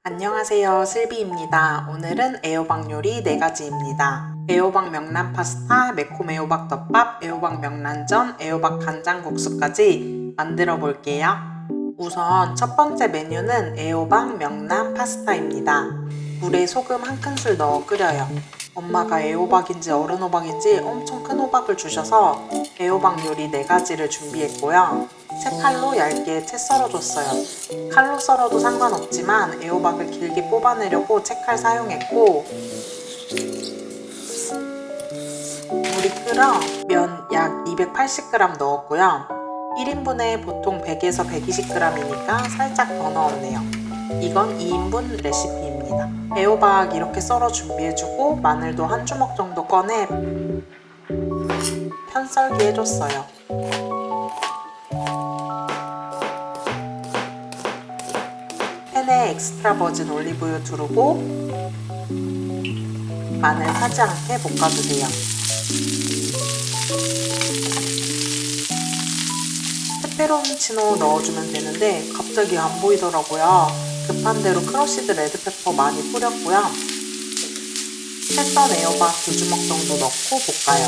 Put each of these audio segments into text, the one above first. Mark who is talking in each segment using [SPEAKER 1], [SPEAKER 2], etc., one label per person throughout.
[SPEAKER 1] 안녕하세요, 슬비입니다. 오늘은 애호박 요리 4가지입니다. 애호박 명란 파스타, 매콤 애호박 덮밥, 애호박 명란전, 애호박 간장국수까지 만들어 볼게요. 우선 첫 번째 메뉴는 애호박 명란 파스타입니다. 물에 소금 1큰술 넣어 끓여요. 엄마가 애호박인지 어른 호박인지 엄청 큰 호박을 주셔서 애호박 요리 4가지를 준비했고요. 채칼로 얇게 채 썰어줬어요. 칼로 썰어도 상관없지만 애호박을 길게 뽑아내려고 채칼 사용했고, 물이 끓어 면 약 280g 넣었고요. 1인분에 보통 100에서 120g이니까 살짝 더 넣었네요. 이건 2인분 레시피입니다. 애호박 이렇게 썰어 준비해주고 마늘도 한 주먹 정도 꺼내 편썰기 해줬어요. 팬에 엑스트라 버진 올리브유 두르고 마늘 타지 않게 볶아주세요. 페페론치노 넣어주면 되는데 갑자기 안 보이더라고요. 급한 대로 크러쉬드 레드페퍼 많이 뿌렸고요. 채 썬 애호박 2주먹 정도 넣고 볶아요.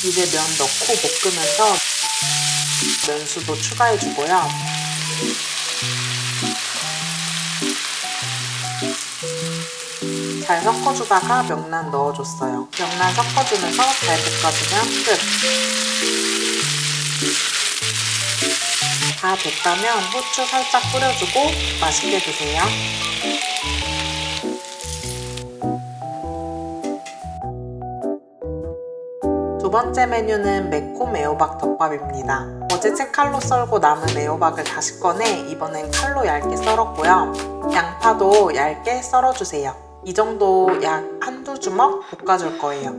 [SPEAKER 1] 이제 면 넣고 볶으면서 면수도 추가해주고요. 잘 섞어주다가 명란 넣어줬어요. 명란 섞어주면서 잘 볶아주면 끝! 다 됐다면 후추 살짝 뿌려주고 맛있게 드세요. 두 번째 메뉴는 매콤 애호박 덮밥입니다. 어제 채칼로 썰고 남은 애호박을 다시 꺼내 이번엔 칼로 얇게 썰었고요. 양파도 얇게 썰어주세요. 이 정도 약 한두 주먹 볶아줄 거예요.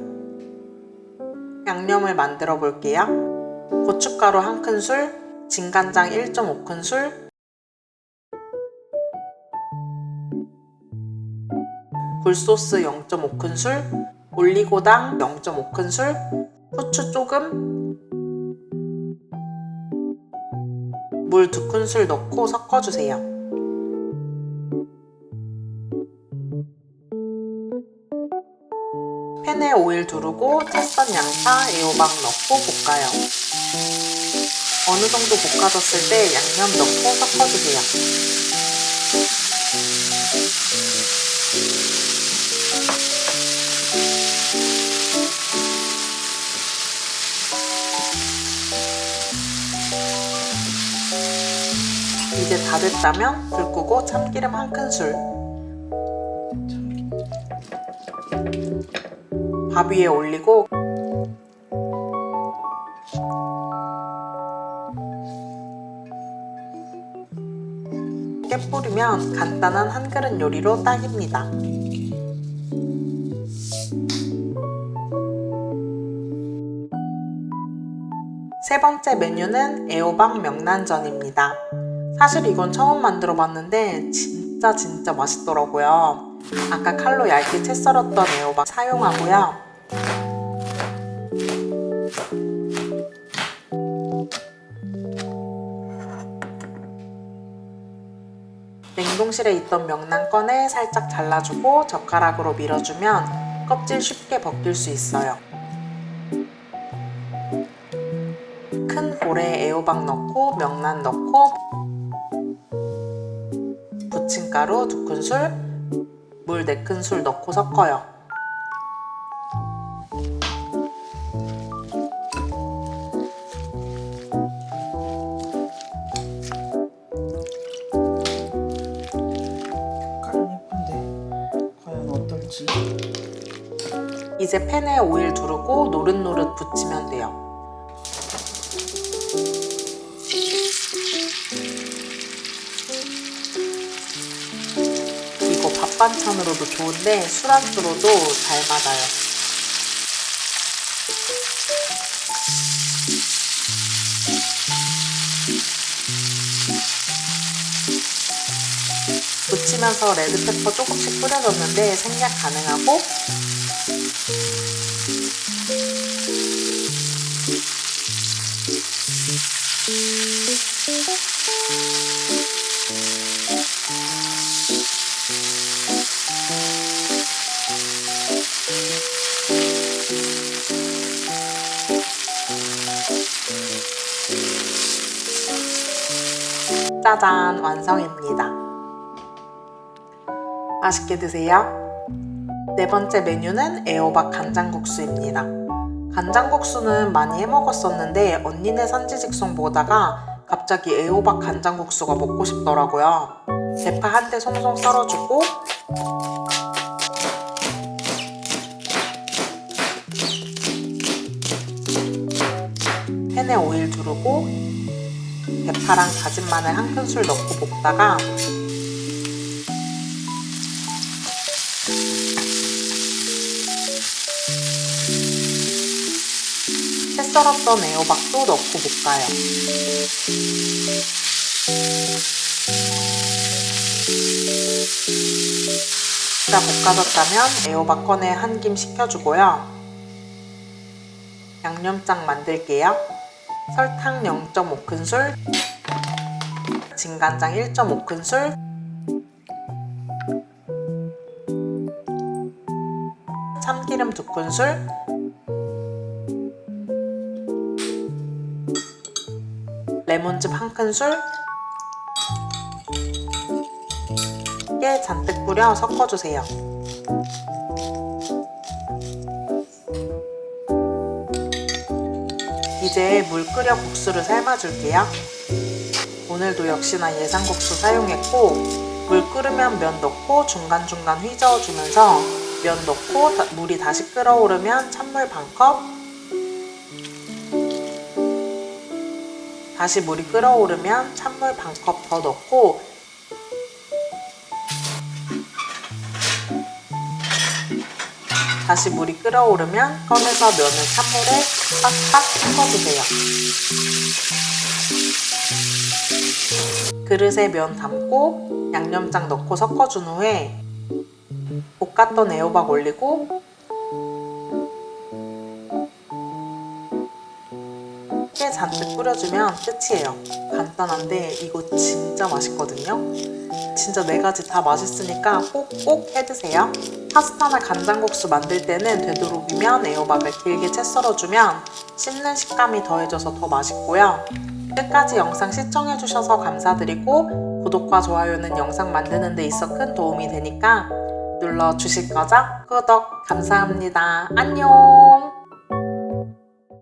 [SPEAKER 1] 양념을 만들어 볼게요. 고춧가루 1큰술, 진간장 1.5큰술, 굴소스 0.5큰술, 올리고당 0.5큰술, 후추 조금, 물 2큰술 넣고 섞어주세요. 팬에 오일 두르고 채 썬 양파, 애호박 넣고 볶아요. 어느 정도 볶아졌을 때 양념 넣고 섞어주세요. 이제 다 됐다면 불 끄고 참기름 1큰술, 밥 위에 올리고 깨 뿌리면 간단한 한 그릇 요리로 딱입니다. 세 번째 메뉴는 애호박 명란전입니다. 사실 이건 처음 만들어 봤는데 진짜 맛있더라고요. 아까 칼로 얇게 채 썰었던 애호박 사용하고요. 냉동실에 있던 명란 꺼내 살짝 잘라주고 젓가락으로 밀어주면 껍질 쉽게 벗길 수 있어요. 큰 볼에 애호박 넣고 명란 넣고 부침가루 2큰술, 물 4큰술 넣고 섞어요.
[SPEAKER 2] 색깔은 예쁜데 과연 어떨지.
[SPEAKER 1] 이제 팬에 오일 두르고 노릇노릇 부치면 돼요. 이거 밥 반찬으로도 좋은데 술안주로도 잘 맞아요. 부치면서 레드페퍼 조금씩 뿌려줬는데 생략 가능하고 짜잔, 완성입니다. 맛있게 드세요. 네 번째 메뉴는 애호박 간장국수입니다. 간장국수는 많이 해먹었었는데 언니네 산지직송 보다가 갑자기 애호박 간장국수가 먹고 싶더라고요. 대파 한 대 송송 썰어주고 팬에 오일 두르고 대파랑 다진 마늘 한 큰술 넣고 볶다가 채 썰었던 애호박도 넣고 볶아요. 다 볶아졌다면 애호박 꺼내 한 김 식혀주고요. 양념장 만들게요. 설탕 0.5큰술, 진간장 1.5큰술, 참기름 2큰술, 레몬즙 1큰술, 깨 잔뜩 뿌려 섞어주세요. 이제 물 끓여 국수를 삶아줄게요. 오늘도 역시나 예상국수 사용했고 물 끓으면 면 넣고 중간중간 휘저어주면서 면 넣고 물이 다시 끓어오르면 찬물 반컵, 다시 물이 끓어오르면 찬물 반컵 더 넣고 다시 물이 끓어오르면 꺼내서 면을 찬물에 빡빡 섞어주세요. 그릇에 면 담고 양념장 넣고 섞어준 후에 볶았던 애호박 올리고 깨 잔뜩 뿌려주면 끝이에요. 간단한데 이거 진짜 맛있거든요. 진짜 4가지 다 맛있으니까 꼭 해드세요. 파스타나 간장국수 만들 때는 되도록이면 애호박을 길게 채 썰어주면 씹는 식감이 더해져서 더 맛있고요. 끝까지 영상 시청해주셔서 감사드리고 구독과 좋아요는 영상 만드는 데 있어 큰 도움이 되니까 눌러주실 거죠? 구독 감사합니다. 안녕.